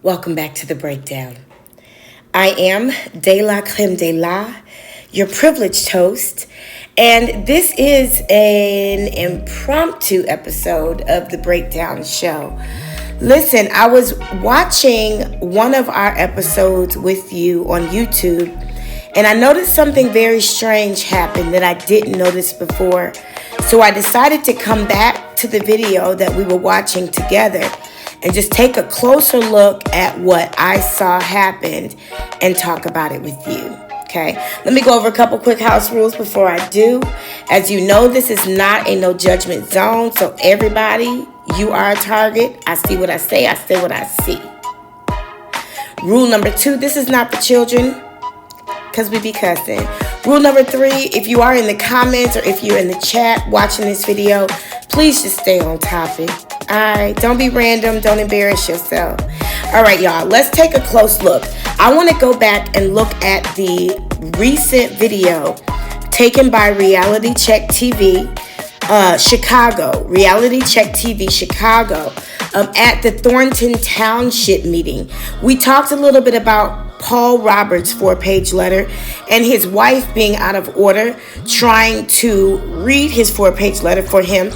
Welcome back to the breakdown. I am DELACREMEDELA, your privileged host, and this is an impromptu episode of the breakdown show. Listen, I was watching one of our episodes with you on YouTube, and I noticed something very strange happen that I didn't notice before. So I decided to come back to the video that we were watching together and just take a closer look at what I saw happened and talk about it with you. Okay, let me go over a couple quick house rules before I do. As you know, this is not a no judgment zone, so everybody, you are a target. I see what I say what I see. Rule number 2, this is not for children, because we be cussing. Rule number 3, if you are in the comments or if you're in the chat watching this video, please just stay on topic. Alright, don't be random, don't embarrass yourself. Alright, y'all, let's take a close look. I want to go back and look at the recent video taken by Reality Check TV, Chicago, Reality Check TV, Chicago, at the Thornton Township meeting. We talked a little bit about Paul Roberts' 4-page letter and his wife being out of order, trying to read his 4-page letter for him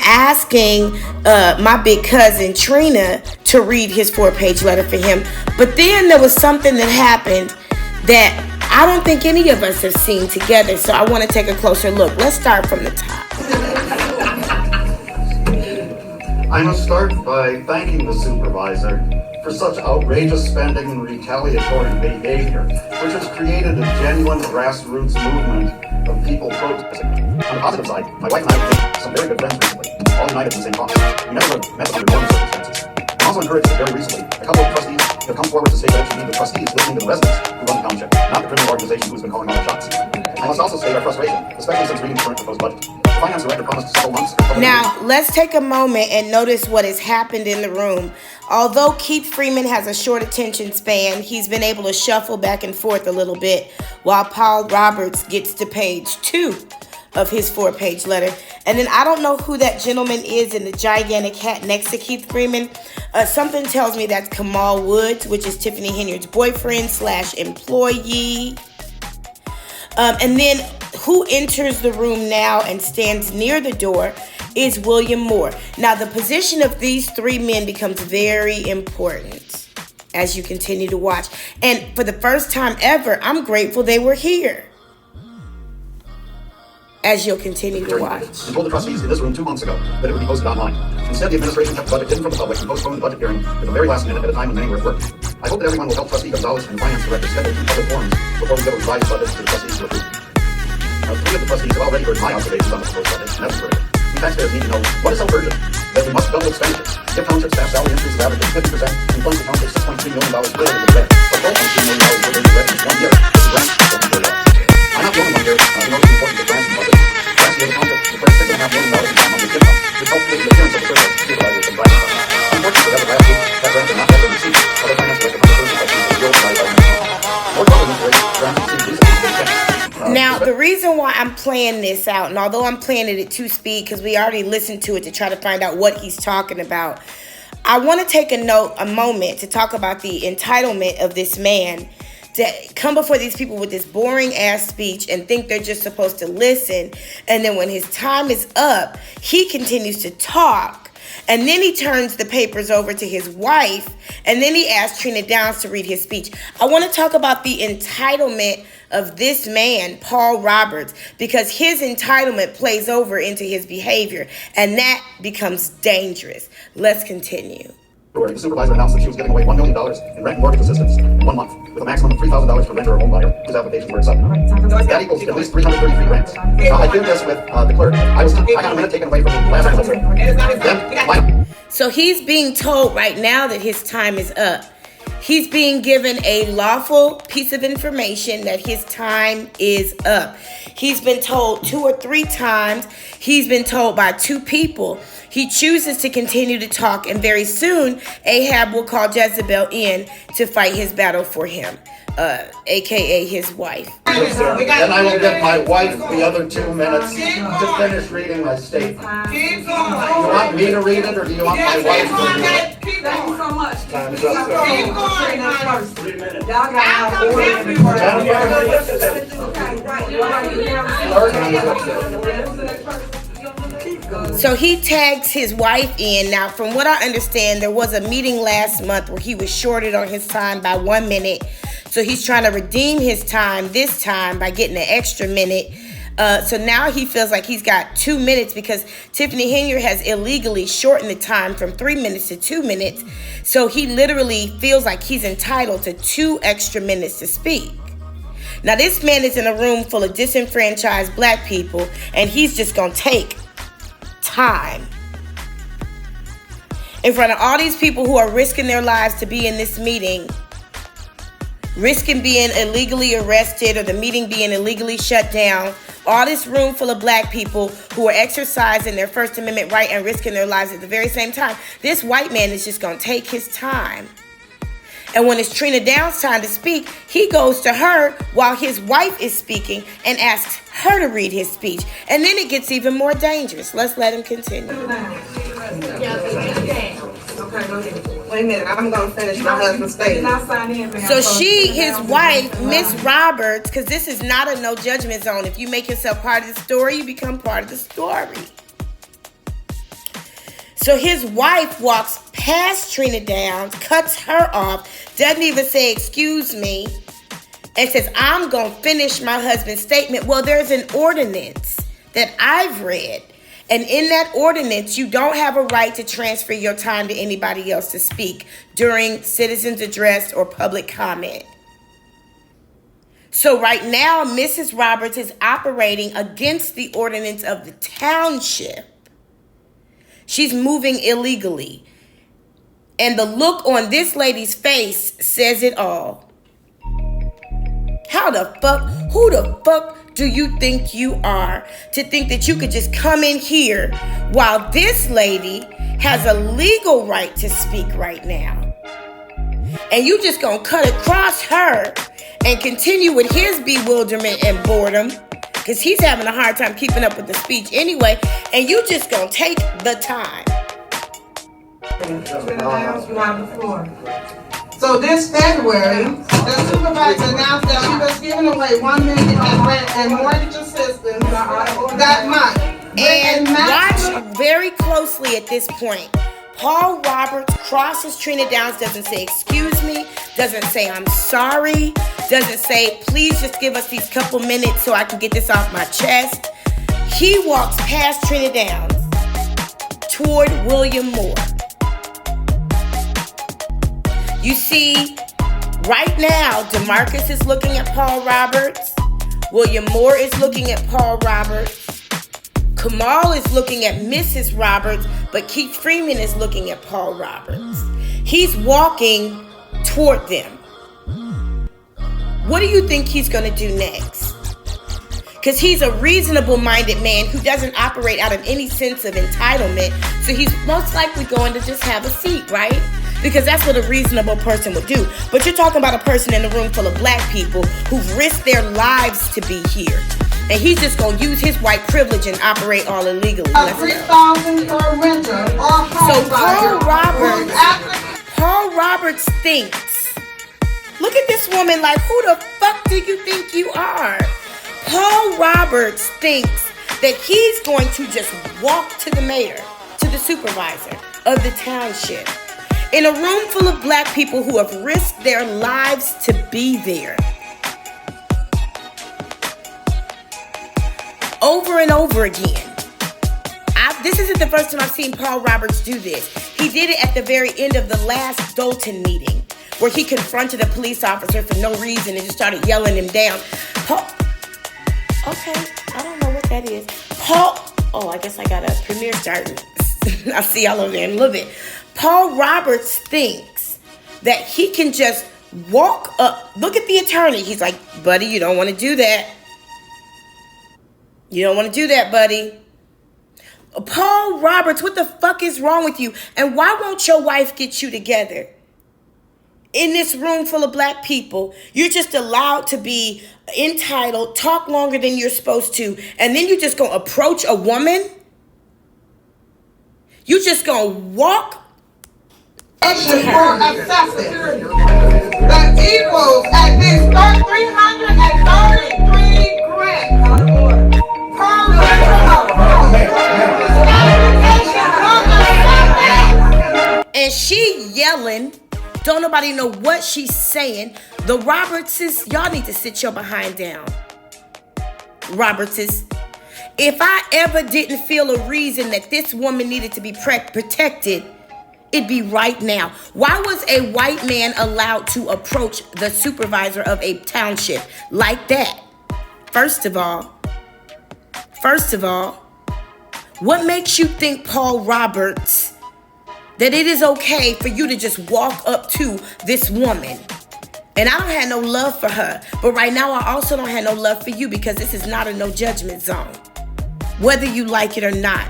asking my big cousin Trina to read his 4-page letter for him. But then there was something that happened that I don't think any of us have seen together, so I want to take a closer look. Let's start from the top. I must start by thanking the supervisor for such outrageous spending and retaliatory behavior, which has created a genuine grassroots movement of people protesting. On the positive side, my wife and I have made some very good friends recently, all united in the same cause. We never met under normal circumstances. I'm also encouraged that very recently, a couple of trustees have come forward to state that it should be the trustees listening to the residents who run the township, not the criminal organization who's been calling all the shots. I must also state our frustration, especially since reading the current proposed budget. The finance director promised several months. Now, let's take a moment and notice what has happened in the room. Although Keith Freeman has a short attention span, he's been able to shuffle back and forth a little bit while Paul Roberts gets to page 2 of his 4-page letter. And then I don't know who that gentleman is in the gigantic hat next to Keith Freeman. Something tells me that's Kamal Woods, which is Tiffany Henyard's boyfriend / employee. And then who enters the room now and stands near the door is William Moore. Now, the position of these 3 men becomes very important as you continue to watch. And for the first time ever, I'm grateful they were here, as you'll continue to watch. We told the trustees in this room 2 months ago that it would be posted online. Instead, the administration kept the budget hidden from the public and postponed the budget hearing at the very last minute at a time when many were at work. I hope that everyone will help Trustee Gonzalez and the Finance Director schedule 2 public forums before we give a revised budget to the trustees to approve. 3 of the trustees have already heard my observations on the proposed budget, and that's terrific. We taxpayers need to know what is so urgent that we must double expenditures, give township staff salary increases averaging 50%, and fund the township $6.3 million greater than the red, or $12.3 million greater than the red in 1 year. This is grants don't be out. I'm not the only one here who knows the importance of grants and budget. Last year, the township declared $6.5 million in non-monthly income, which helped pay the appearance of the service supervisors and finance. Unfortunately, as of last week, that grant did not have been received. Other finance director controversy by people who provided by the More government grants received recently. Now, the reason why I'm playing this out, and although I'm playing it at 2 speed because we already listened to it to try to find out what he's talking about, I want to take a moment to talk about the entitlement of this man to come before these people with this boring ass speech and think they're just supposed to listen. And then when his time is up, he continues to talk. And then he turns the papers over to his wife. And then he asks Trina Downs to read his speech. I want to talk about the entitlement of this man, Paul Roberts, because his entitlement plays over into his behavior. And that becomes dangerous. Let's continue. The supervisor announced that she was giving away $1 million in rent and mortgage assistance in 1 month, with a maximum of $3,000 for renter or home buyer whose applications were accepted. That equals at least 333 grants. Now, I did this with the clerk. I got a minute taken away from the last episode. So he's being told right now that his time is up. He's being given a lawful piece of information that his time is up. He's been told 2 or 3 times. He's been told by 2 people. He chooses to continue to talk, and very soon Ahab will call Jezebel in to fight his battle for him, aka his wife. Then I will give my wife the other 2 minutes to finish reading my statement. Do you want me to read it, or do you want my wife to read it? Thank you so much. Time is Keep up, going. sir. First. 3 minutes. Y'all got order in the first. Okay, right. You already Time is up, sir. So he tags his wife in. Now, from what I understand, there was a meeting last month where he was shorted on his time by 1 minute. So he's trying to redeem his time this time by getting an extra minute. So now he feels like he's got 2 minutes because Tiffany Henry has illegally shortened the time from 3 minutes to 2 minutes. So he literally feels like he's entitled to 2 extra minutes to speak. Now, this man is in a room full of disenfranchised black people, and he's just going to take time in front of all these people who are risking their lives to be in this meeting, risking being illegally arrested or the meeting being illegally shut down. All this room full of black people who are exercising their First Amendment right and risking their lives at the very same time. This white man is just going to take his time. And when it's Trina Downs' time to speak, he goes to her while his wife is speaking and asks her to read his speech. And then it gets even more dangerous. Let's let him continue. Wait a minute, I'm gonna finish my husband's statement. So his wife, Miss Roberts, because this is not a no judgment zone. If you make yourself part of the story, you become part of the story. So his wife walks past Trina Downs, cuts her off, doesn't even say excuse me, and says, I'm going to finish my husband's statement. Well, there's an ordinance that I've read. And in that ordinance, you don't have a right to transfer your time to anybody else to speak during citizens' address or public comment. So right now, Mrs. Roberts is operating against the ordinance of the township. She's moving illegally. And the look on this lady's face says it all. Who the fuck do you think you are to think that you could just come in here while this lady has a legal right to speak right now? And you just gonna cut across her and continue with his bewilderment and boredom because he's having a hard time keeping up with the speech anyway, and you just gonna take the time. So this February, the supervisor announced that she was giving away 1 million in rent and mortgage assistance that month. And watch very closely at this point. Paul Roberts crosses Trina Downs, doesn't say excuse me, doesn't say I'm sorry, doesn't say please just give us these couple minutes so I can get this off my chest. He walks past Trina Downs toward William Moore. You see, right now, DeMarcus is looking at Paul Roberts. William Moore is looking at Paul Roberts. Kamal is looking at Mrs. Roberts, but Keith Freeman is looking at Paul Roberts. He's walking toward them. What do you think he's going to do next? Because he's a reasonable-minded man who doesn't operate out of any sense of entitlement, so he's most likely going to just have a seat, right? Because that's what a reasonable person would do. But you're talking about a person in a room full of black people who've risked their lives to be here. And he's just going to use his white privilege and operate all illegally. $3,000 per renter or home So Paul Roberts thinks, look at this woman like, who the fuck do you think you are? Paul Roberts thinks that he's going to just walk to the mayor, to the supervisor of the township, in a room full of black people who have risked their lives to be there. Over and over again. This isn't the first time I've seen Paul Roberts do this. He did it at the very end of the last Dalton meeting, where he confronted a police officer for no reason and just started yelling him down. Okay, I don't know what that is. I guess I got a premiere starting. I'll see y'all over there in a little bit. Paul Roberts thinks that he can just walk up. Look at the attorney. He's like, buddy, you don't want to do that. You don't want to do that, buddy. Paul Roberts, what the fuck is wrong with you? And why won't your wife get you together? In this room full of black people, you're just allowed to be entitled, talk longer than you're supposed to, and then you're just going to approach a woman? You just going to walk were excessive. The equals at least 333 grants per And she yelling. Don't nobody know what she's saying. The Robertses, y'all need to sit your behind down. Robertses. If I ever didn't feel a reason that this woman needed to be protected, it'd be right now. Why was a white man allowed to approach the supervisor of a township like that? First of all, what makes you think, Paul Roberts, that it is okay for you to just walk up to this woman? And I don't have no love for her. But right now, I also don't have no love for you because this is not a no judgment zone. Whether you like it or not.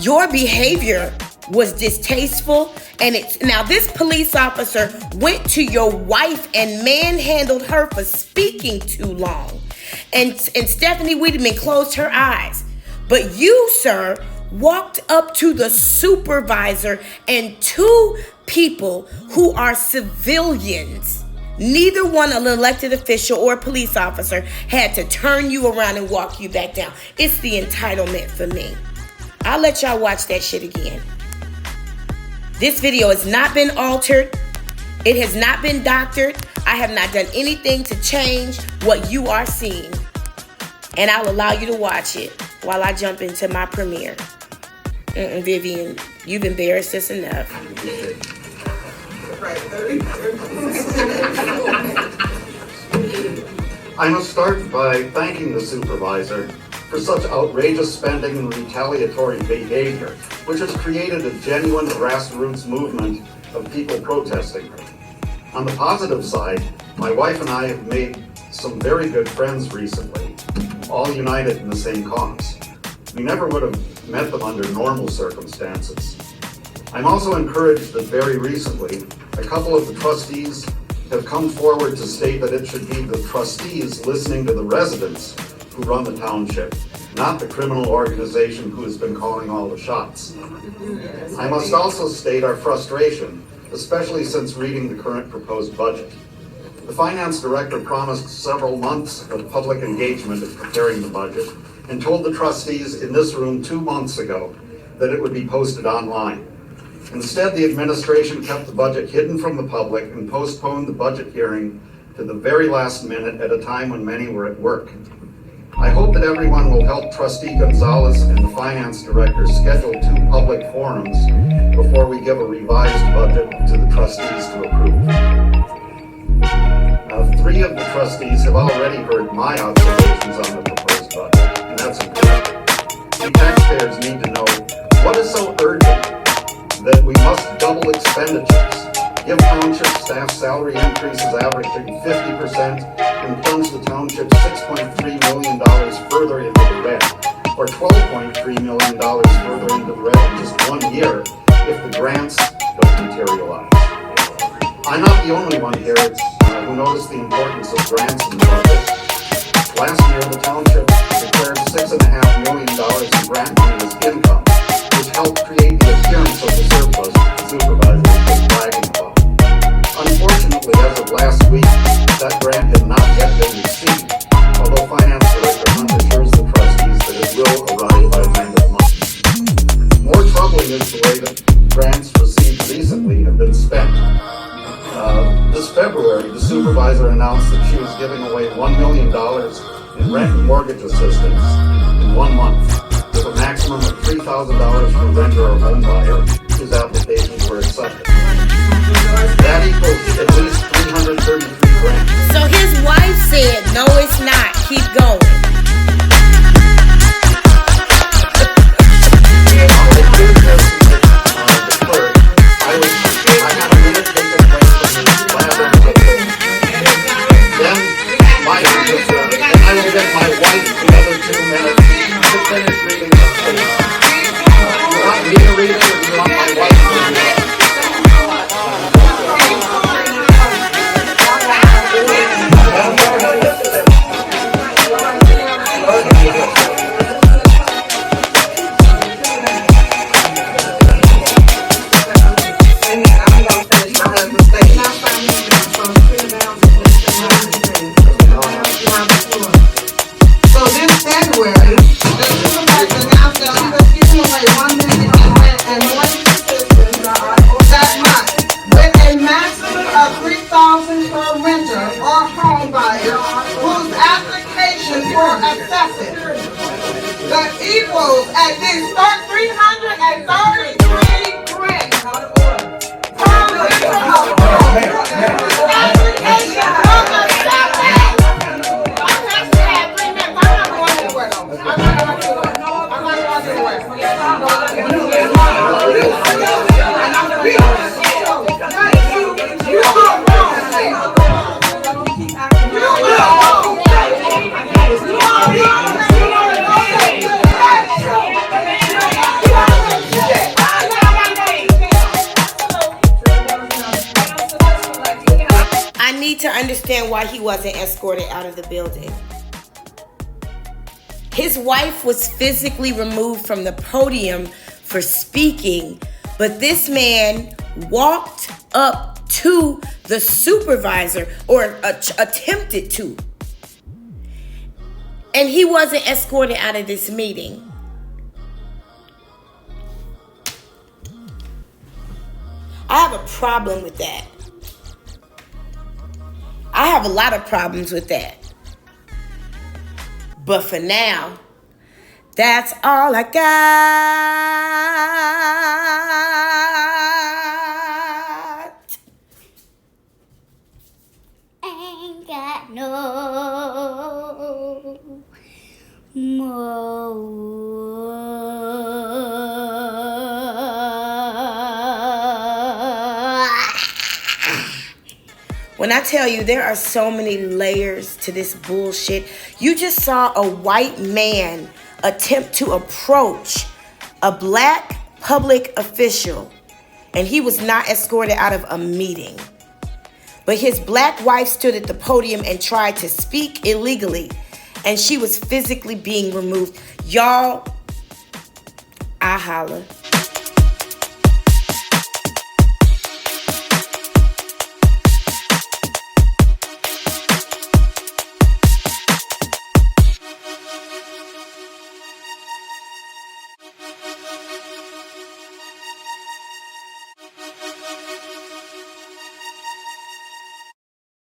Your behavior was distasteful. And now this police officer went to your wife and manhandled her for speaking too long. And Stephanie Wiedemann closed her eyes. But you, sir, walked up to the supervisor and two people who are civilians, neither one an elected official or a police officer, had to turn you around and walk you back down. It's the entitlement for me. I'll let y'all watch that shit again. This video has not been altered. It has not been doctored. I have not done anything to change what you are seeing. And I'll allow you to watch it while I jump into my premiere. Vivian, you've embarrassed us enough. I must start by thanking the supervisor for such outrageous spending and retaliatory behavior, which has created a genuine grassroots movement of people protesting her. On the positive side, my wife and I have made some very good friends recently, all united in the same cause. We never would have met them under normal circumstances. I'm also encouraged that very recently, a couple of the trustees have come forward to state that it should be the trustees listening to the residents who run the township, not the criminal organization who has been calling all the shots. I must also state our frustration, especially since reading the current proposed budget. The finance director promised several months of public engagement in preparing the budget and told the trustees in this room 2 months ago that it would be posted online. Instead, the administration kept the budget hidden from the public and postponed the budget hearing to the very last minute at a time when many were at work. I hope that everyone will help Trustee Gonzalez and the finance director schedule 2 public forums before we give a revised budget to the trustees to approve. 3 of the trustees have already heard my observations on the proposed budget, and that's important. We taxpayers need to know what is so urgent that we must double expenditures, give township staff salary increases averaging 50%, and plunge the township $6.3 million further into the red, or $12.3 million further into the red in just 1 year if the grants don't materialize. I'm not the only one here who noticed the importance of grants in the budget. Last year, the township declared $6.5 million in grant money as income, which helped create the appearance of the surplus the supervisor has been bragging about. Unfortunately, as of last week, that grant had not yet been received, although Finance Director Hunt assures the trustees that it will arrive by the end of the month. More troubling is the way that grants received recently have been spent. This February, the supervisor announced that she was giving away $1 million in rent and mortgage assistance in 1 month, with a maximum of $3,000 for renter or home buyer whose applications were accepted. That equals at least 333 grants. So his wife said, no, it's not. Keep going. Reiterate to understand why he wasn't escorted out of the building. His wife was physically removed from the podium for speaking, but this man walked up to the supervisor, or attempted to. And he wasn't escorted out of this meeting. I have a problem with that. I have a lot of problems with that. But for now, that's all I got. Ain't got no more. When I tell you there are so many layers to this bullshit, you just saw a white man attempt to approach a black public official, and he was not escorted out of a meeting. But his black wife stood at the podium and tried to speak illegally, and she was physically being removed. Y'all, I holla.